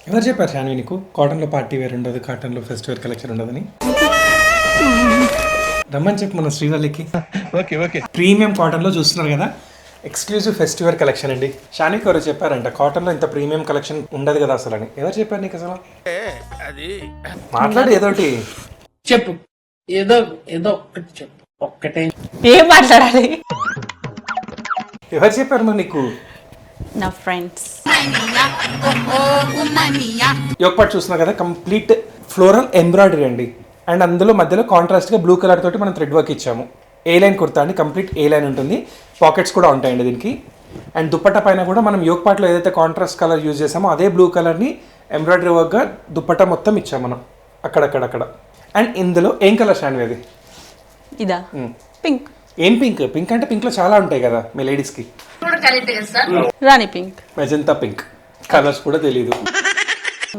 ఎవరు చెప్పారు షాన్వి నీకు కాటన్లో పార్టీ వేర్ ఉండదు, కాటన్లో ఫెస్ట్ వేర్ కలెక్షన్ ఉండదని? రమ్మని చెప్పు మన శ్రీవల్లికి. Okay okay. ప్రీమియం కాటన్లో చూస్తున్నారు కదా, ఎక్స్క్లూజివ్ ఫెస్టివల్ కలెక్షన్ అండి. షాన్వికి ఎవరు చెప్పారంట కాటన్లో ఇంత ప్రీమియం కలెక్షన్ ఉండదు కదా అసలు అని. ఎవరు చెప్పారు నీకు అసలు? అది మాట్లాడు ఏదోటి చెప్పు, ఏదో ఏదో ఒక్కటి చెప్పు. ఒక్కటే ఏం మాట్లాడాలి? ఎవరు చెప్పారు మరి నీకు? నా ఫ్రెండ్స్. యోగపాట్ చూస్తున్నారు కదా, కంప్లీట్ ఫ్లోరల్ ఎంబ్రాయిడరీ అండి. అండ్ అందులో మధ్యలో కాంట్రాస్ట్గా బ్లూ కలర్ తోటి మనం థ్రెడ్ వర్క్ ఇచ్చాము. ఏ లైన్ కుర్తా అండి, కంప్లీట్ ఏ లైన్ ఉంటుంది. పాకెట్స్ కూడా ఉంటాయండి దీనికి. అండ్ దుప్పట్టా పైన కూడా మనం యోగపాట్లో ఏదైతే కాంట్రాస్ట్ కలర్ యూజ్ చేసామో అదే బ్లూ కలర్ని ఎంబ్రాయిడరీ వర్క్గా దుప్పట్టా మొత్తం ఇచ్చాము మనం అక్కడక్కడక్కడ. అండ్ ఇందులో ఏం కలర్ షాన్వి అది? ఇదా? పింక్. ఏం పింక్? పింక్ అంటే పింక్లో చాలా ఉంటాయి కదా మీ లేడీస్కి. రాణి పింక్, మెజంతా పింక్, కలర్స్ కూడా తెలీదు.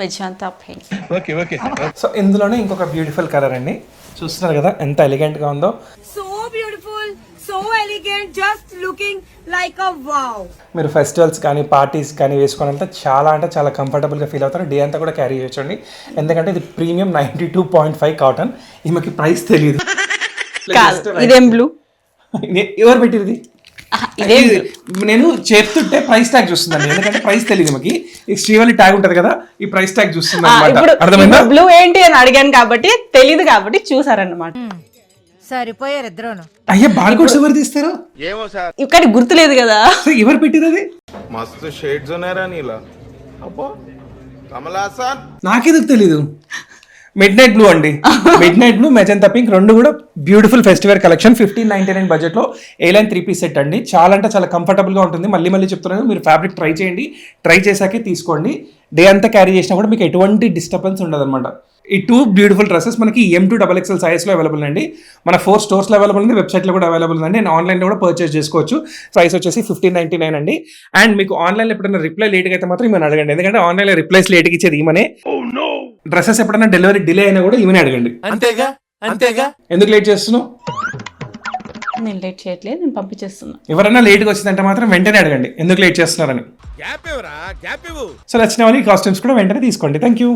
Magenta pink. Okay okay. So ఇందులోనే ఇంకొక బ్యూటిఫుల్ కలర్ అండి. చూస్తున్నారు కదా ఎంత ఎలిగెంట్గా ఉందో. So beautiful, so elegant, just looking like a wow. మీరు ఫెస్టివల్స్ కానీ పార్టీస్ కానీ వేసుకోవాలంటే చాలా అంటే చాలా కంఫర్టబుల్గా ఫీల్ అవుతారు. డే అంతా కూడా క్యారీ చేయొచ్చండి. ఎందుకంటే ఇది ప్రీమియం 92.5 కాటన్. ఈమెకి ప్రైస్ తెలియదు. ఇదేం బ్లూ? ఎవరు పెట్టింది? నేను చెప్తుంటే ప్రైస్ ట్యాగ్ చూస్తుందండి, ఎందుకంటే ప్రైస్ తెలియదు మాకి. ఈ శ్రీవల్లి ట్యాగ్ ఉంటది కదా, ఈ ప్రైస్ ట్యాగ్ చూస్తుంది అన్నమాట. అర్థమైందా? బ్లూ ఏంటి అని అడిగాను కాబట్టి తెలియదు కాబట్టి చూసారన్నమాట. సరిపోయారు ఇద్దరును. అయ్యా బార్కోడ్స్ ఎవరు తీస్తారు? ఏమో సార్, ఇక్కడ గుర్తులేదు కదా. ఎవరు పెట్టినది? మస్తు షేడ్స్ ఉన్నారా నీలా? అబ్బో కమలాసన్. నాకెందుకు తెలీదు? మిడ్ నైట్ బ్లూ అండి. Mid night blue, magenta pink రెండు కూడా బ్యూటిఫుల్ ఫెస్టివల్ కలెక్షన్. 1599 బడ్జెట్లో ఏ లైన్ 3 పీస్ సెట్ అండి. చాలా అంటే చాలా కంఫర్టబుల్గా ఉంటుంది. మళ్ళీ మళ్ళీ చెప్తున్నాను, మీరు ఫ్యాబ్రిక్ ట్రై చేయండి. ట్రై చేశాకే తీసుకోండి. డే అంతా క్యారీ చేసినా కూడా మీకు ఎటువంటి డిస్టర్బెన్స్ ఉండదు అనమాట. ఈ 2 బ్యూటిఫుల్ డ్రెస్సెస్ మనకి M2 XXL సైజ్లో అవైలబుల్ అండి. మన 4 స్టోర్స్లో అవైలబుల్ ఉంది, వెబ్సైట్లో కూడా అవైలబుల్ ఉందండి. అండ్ ఆన్లైన్లో కూడా పర్చేస్ చేసుకోవచ్చు. ప్రైస్ వచ్చేసి 1599 అండి. అండ్ మీకు ఆన్లైన్లో ఎప్పుడైనా రిప్లై లేట్గా అయితే మాత్రం ఈమెను అడగండి, ఎందుకంటే ఆన్లైన్లో రిప్లైస్ లేట్గా ఇచ్చేది ఈమెనే. డ్రెస్సెస్ ఎప్పుడైనా డెలివరీ డిలే అయినా కూడా ఈమెనే అడగండి. అంతేగా అంతేగా. ఎందుకు లేట్ చేస్తున్నావు? నేను లేట్ చేయట్లేదు, నేను పంపించేస్తున్నా. ఎవరైనా లేట్గా వచ్చిందంటే మాత్రం వెంటనే అడగండి ఎందుకు లేట్ చేస్తున్నారని. గ్యాప్ ఇవ్వరా, గ్యాప్ ఇవ్వు. సో నచ్చిన వాళ్ళు ఈ కాస్ట్యూమ్స్ కూడా వెంటనే తీసుకోండి. Thank you.